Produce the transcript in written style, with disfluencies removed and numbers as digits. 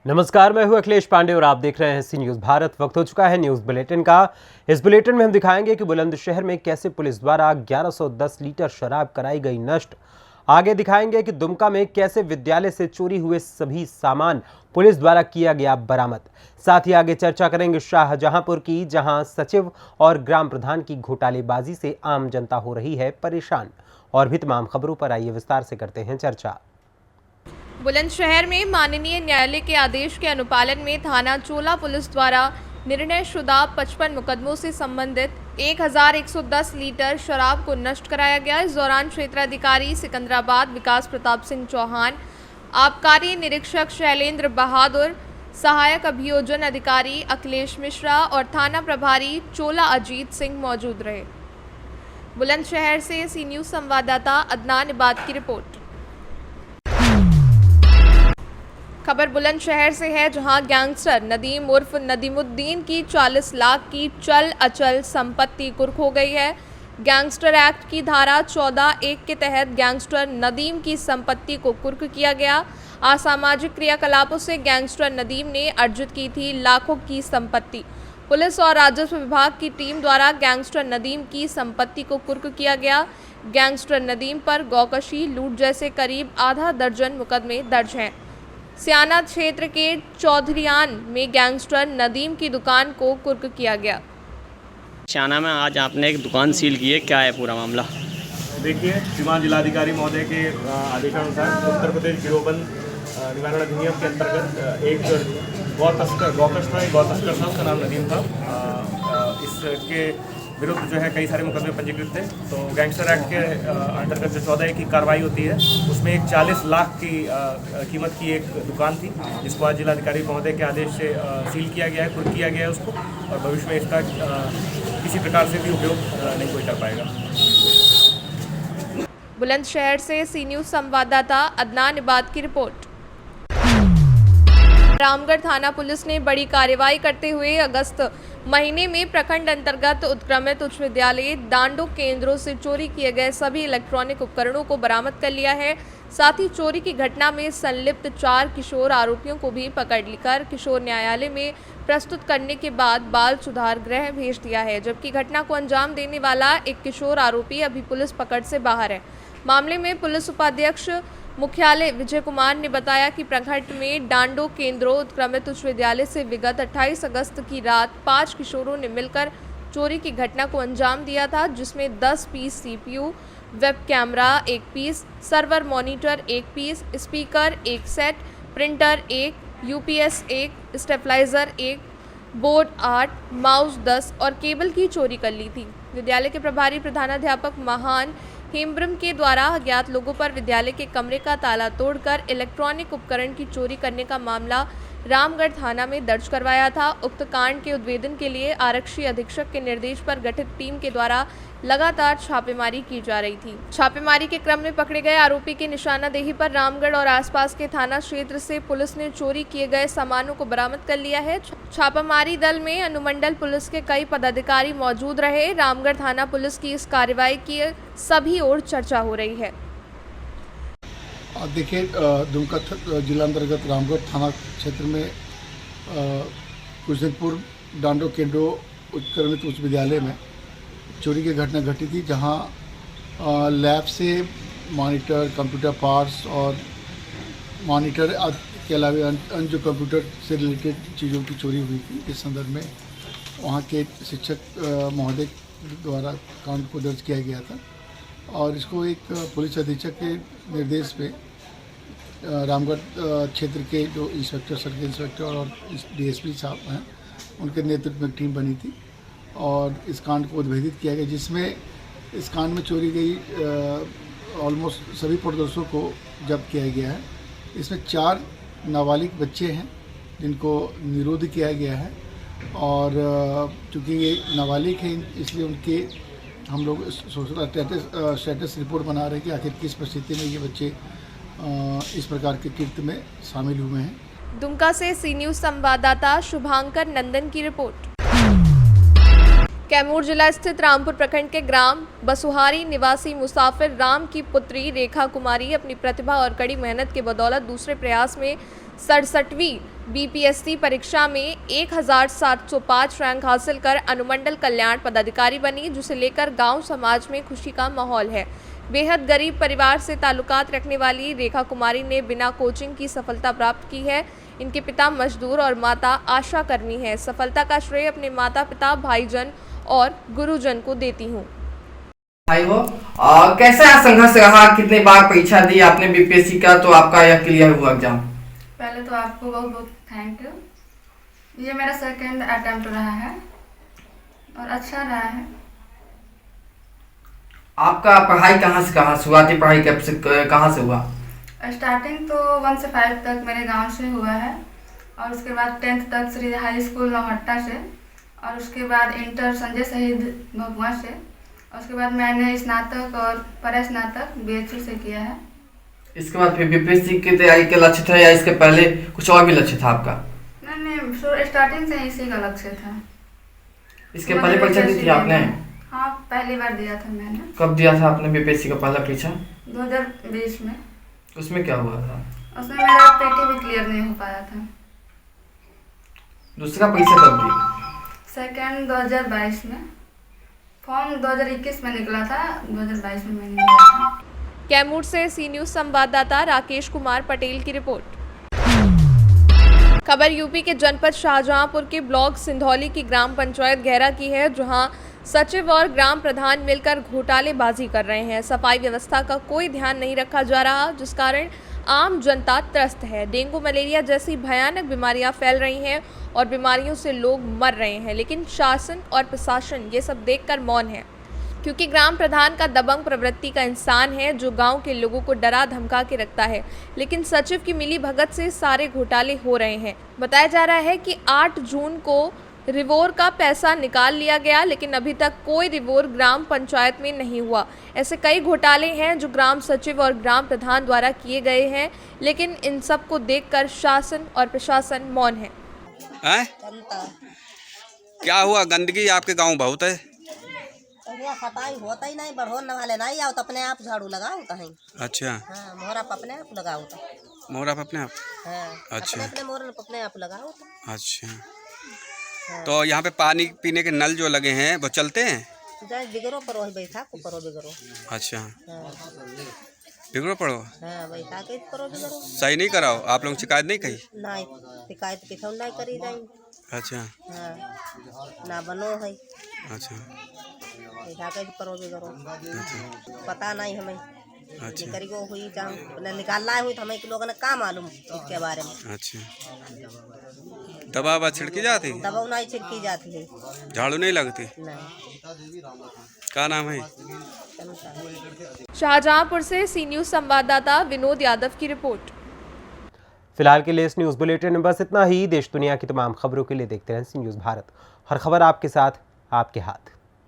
नमस्कार, मैं हूं अखिलेश पांडे और आप देख रहे हैं सी न्यूज भारत। वक्त हो चुका है न्यूज बुलेटिन का। इस बुलेटिन में हम दिखाएंगे कि बुलंदशहर में कैसे पुलिस द्वारा 1110 लीटर शराब कराई गई नष्ट। आगे दिखाएंगे कि दुमका में कैसे विद्यालय से चोरी हुए सभी सामान पुलिस द्वारा किया गया बरामद। साथ ही आगे चर्चा करेंगे शाहजहांपुर की, जहां सचिव और ग्राम प्रधान की घोटालेबाजी से आम जनता हो रही है परेशान। और भी तमाम खबरों पर आइए विस्तार से करते हैं चर्चा। बुलंदशहर में माननीय न्यायालय के आदेश के अनुपालन में थाना चोला पुलिस द्वारा निर्णय शुदा 55 मुकदमों से संबंधित 1110 लीटर शराब को नष्ट कराया गया। इस दौरान क्षेत्राधिकारी सिकंदराबाद विकास प्रताप सिंह चौहान, आबकारी निरीक्षक शैलेंद्र बहादुर, सहायक अभियोजन अधिकारी अखिलेश मिश्रा और थाना प्रभारी चोला अजीत सिंह मौजूद रहे। बुलंदशहर से सी न्यूज संवाददाता अदनान इबाद की रिपोर्ट। खबर बुलंदशहर से है, जहां गैंगस्टर नदीम उर्फ नदीमुद्दीन की 40 लाख की चल अचल संपत्ति कुर्क हो गई है। गैंगस्टर एक्ट की धारा 14(1) के तहत गैंगस्टर नदीम की संपत्ति को कुर्क किया गया। असामाजिक क्रियाकलापों से गैंगस्टर नदीम ने अर्जित की थी लाखों की संपत्ति। पुलिस और राजस्व विभाग की टीम द्वारा गैंगस्टर नदीम की संपत्ति को कुर्क किया गया। गैंगस्टर नदीम पर गौकशी, लूट जैसे करीब आधा दर्जन मुकदमे दर्ज हैं। सियाना क्षेत्र के चौधरियान में गैंगस्टर नदीम की दुकान को कुर्क किया गया। सियाना में आज आपने एक दुकान सील की है, क्या है पूरा मामला? देखिए, श्रीमान जिलाधिकारी महोदय के आदेशानुसार उत्तर प्रदेश गिरोहबंद निवारण अधिनियम के अंतर्गत एक गौ तस्कर था, उसका नाम नदीम था। इसके विरुद्ध जो है कई सारे मुकदमे पंजीकृत थे। तो गैंगस्टर एक्ट के अंतर्गत जो 14(1) की कार्रवाई होती है, उसमें एक 40 लाख की कीमत की एक दुकान थी, जिसको आज जिलाधिकारी महोदय के आदेश से सील किया गया है, कुर्क किया गया है उसको, और भविष्य में इसका किसी प्रकार से भी उपयोग नहीं कोई कर पाएगा। बुलंदशहर से सी न्यूज संवाददाता अदनान इबाद की रिपोर्ट। रामगढ़ थाना पुलिस ने बड़ी कार्रवाई करते हुए अगस्त महीने में प्रखंड अंतर्गत उत्क्रमित उच्च विद्यालय डांडो केंद्रों से चोरी किए गए सभी इलेक्ट्रॉनिक उपकरणों को बरामद कर लिया है। साथ ही चोरी की घटना में संलिप्त 4 किशोर आरोपियों को भी पकड़ लेकर किशोर न्यायालय में प्रस्तुत करने के बाद बाल सुधार गृह भेज दिया है, जबकि घटना को अंजाम देने वाला एक किशोर आरोपी अभी पुलिस पकड़ से बाहर है। मामले में पुलिस उपाध्यक्ष मुख्यालय विजय कुमार ने बताया कि प्रखंड में डांडो केंद्रों उत्क्रमित उच्च विद्यालय से विगत 28 अगस्त की रात 5 किशोरों ने मिलकर चोरी की घटना को अंजाम दिया था, जिसमें 10 piece CPU, web camera 1 piece, server monitor 1 piece, speaker 1 set, printer 1, UPS 1, stabiliser 1, board 8, mouse 10 और केबल की चोरी कर ली थी। विद्यालय के प्रभारी प्रधानाध्यापक महान हेम्ब्रम के द्वारा अज्ञात लोगों पर विद्यालय के कमरे का ताला तोड़कर इलेक्ट्रॉनिक उपकरण की चोरी करने का मामला रामगढ़ थाना में दर्ज करवाया था। उक्त कांड के उद्भेदन के लिए आरक्षी अधीक्षक के निर्देश पर गठित टीम के द्वारा लगातार छापेमारी की जा रही थी। छापेमारी के क्रम में पकड़े गए आरोपी की निशानादेही पर रामगढ़ और आसपास के थाना क्षेत्र से पुलिस ने चोरी किए गए सामानों को बरामद कर लिया है। छापामारी दल में अनुमंडल पुलिस के कई पदाधिकारी मौजूद रहे। रामगढ़ थाना पुलिस की इस कार्रवाई की सभी ओर चर्चा हो रही है। देखिए, दुमका जिला अंतर्गत रामगढ़ थाना क्षेत्र में कुछ दिन पूर्व डांडो केंद्रो उत्क्रमित उच्च विद्यालय में चोरी की घटना घटी थी, जहां लैब से मॉनिटर, कंप्यूटर पार्ट्स और मॉनिटर के अलावा अन्य जो कंप्यूटर से रिलेटेड चीज़ों की चोरी हुई थी। इस संदर्भ में वहां के शिक्षक महोदय द्वारा कांड को दर्ज किया गया था और इसको एक पुलिस अधीक्षक के निर्देश पे रामगढ़ क्षेत्र के जो इंस्पेक्टर, सर्किल इंस्पेक्टर और DSP साहब हैं, उनके नेतृत्व में टीम बनी थी और इस कांड को उद्भेदित किया गया, जिसमें इस कांड में चोरी गई ऑलमोस्ट सभी प्रदर्शों को जब्त किया गया है। इसमें 4 नाबालिग बच्चे हैं जिनको निरोध किया गया है और चूँकि ये नाबालिग हैं, इसलिए उनके हम लोग सोशल स्टेटस रिपोर्ट बना रहे हैं कि आखिर किस परिस्थिति में ये बच्चे इस प्रकार के कृत्य में शामिल हुए हैं। दुमका से सी न्यूज संवाददाता शुभांकर नंदन की रिपोर्ट। कैमूर जिला स्थित रामपुर प्रखंड के ग्राम बसुहारी निवासी मुसाफिर राम की पुत्री रेखा कुमारी अपनी प्रतिभा और कड़ी मेहनत के बदौलत दूसरे प्रयास में 67वीं बीपीएससी परीक्षा में 1705 रैंक हासिल कर अनुमंडल कल्याण पदाधिकारी बनी, जिसे लेकर गांव समाज में खुशी का माहौल है। बेहद गरीब परिवार से ताल्लुकात रखने वाली रेखा कुमारी ने बिना कोचिंग की सफलता प्राप्त की है। इनके पिता मजदूर और माता आशा कर्मी है। सफलता का श्रेय अपने माता पिता, भाईजन और गुरुजन को देती हूँ। भाई हो कैसा संघर्ष रहा, कितने बार परीक्षा दी आपने बीपीएससी का, तो आपका यह क्लियर हुआ एग्जाम? पहले तो आपको बहुत बहुत थैंक यू। ये मेरा सेकंड अटेम्प्ट रहा है और अच्छा रहा है। आपका पढ़ाई कहाँ से कहाँ, शुरुआती पढ़ाई कहाँ से हुआ? स्टार्टिंग तो 1 से 5 तक मेरे गांव से हुआ है और उसके बाद 10th तक श्री हाई स्कूल नौहट्टा से, और उसके बाद इंटर संजय शहीद भगवा से, और उसके बाद मैंने स्नातक और परास्नातक बीएचयू से किया है। इसके बाद फिर बीपीएससी की तैयारी का लक्ष्य था या इसके पहले कुछ और भी लक्ष्य था आपका? नहीं, स्टार्टिंग से इसी का लक्ष्य था। इसके पहले परीक्षा दी थी आपने? हाँ, पहली बार दिया था मैंने। कब दिया था आपने बीपीएससी का पहला परीक्षा? 2020 में। उसमें क्या हुआ था? उसमें मेरा पेटी भी क्लियर नहीं हो पाया था। दूसरा परीक्षा कब दी? सेकंड 2022 में। फॉर्म 2021 में निकला था, 2022 में मैंने दिया था। कैमूर से सी न्यूज संवाददाता राकेश कुमार पटेल की रिपोर्ट। खबर यूपी के जनपद शाहजहांपुर के ब्लॉक सिंधौली की ग्राम पंचायत गैरा की है, जहां सचिव और ग्राम प्रधान मिलकर घोटालेबाजी कर रहे हैं। सफाई व्यवस्था का कोई ध्यान नहीं रखा जा रहा, जिस कारण आम जनता त्रस्त है। डेंगू मलेरिया जैसी भयानक बीमारियां फैल रही हैं और बीमारियों से लोग मर रहे हैं, लेकिन शासन और प्रशासन ये सब देखकर मौन है, क्योंकि ग्राम प्रधान का दबंग प्रवृत्ति का इंसान है, जो गांव के लोगों को डरा धमका के रखता है। लेकिन सचिव की मिली भगत से सारे घोटाले हो रहे हैं। बताया जा रहा है कि 8 जून को रिवोर का पैसा निकाल लिया गया, लेकिन अभी तक कोई रिवोर ग्राम पंचायत में नहीं हुआ। ऐसे कई घोटाले हैं जो ग्राम सचिव और ग्राम प्रधान द्वारा किए गए हैं, लेकिन इन सब को देखकर शासन और प्रशासन मौन है। क्या हुआ? गंदगी आपके गांव बहुत है। सफाई होता ही नहीं, बढ़ोन वाले नहीं आओ तो अपने आप झाड़ू लगाओ तो है। अच्छा। हाँ, मोहरा अपने आप लगाओ तो। मोहरा अपने आप? हाँ, अच्छा। अपने मोहरा अपने आप लगाओ तो। अच्छा। तो यहाँ पे पानी पीने के नल जो लगे हैं वो चलते हैं? जाए बिगड़ो परो बैठा को परो बिगड़ो। अच्छा। हाँ, बिगड़ो पड़ो? हाँ, बैठा के परो बिगड़ो। सही नहीं कराओ? आप लोग शिकायत नहीं कही? नहीं, शिकायत किथों नहीं करी जाए। अच्छा। हाँ, ना बनो है। अच्छा। बैठा के परो बिगड़ो। अच्छा। पता नहीं हमें। अच्छा। करी को हुई जहाँ निकालना हुई तो हमें लोगों ने क्या मालूम इसके बारे में। अच्छा। दवा छिड़की जाती? दवा नहीं छिड़की जाती है। झाड़ू नहीं लगती? नहीं। क्या नाम है? शाहजहांपुर से सी न्यूज संवाददाता विनोद यादव की रिपोर्ट। फिलहाल के लिए इस न्यूज़ बुलेटिन में बस इतना ही। देश दुनिया की तमाम खबरों के लिए देखते रहें सी न्यूज़ भारत। हर खबर आपके साथ, आपके हाथ।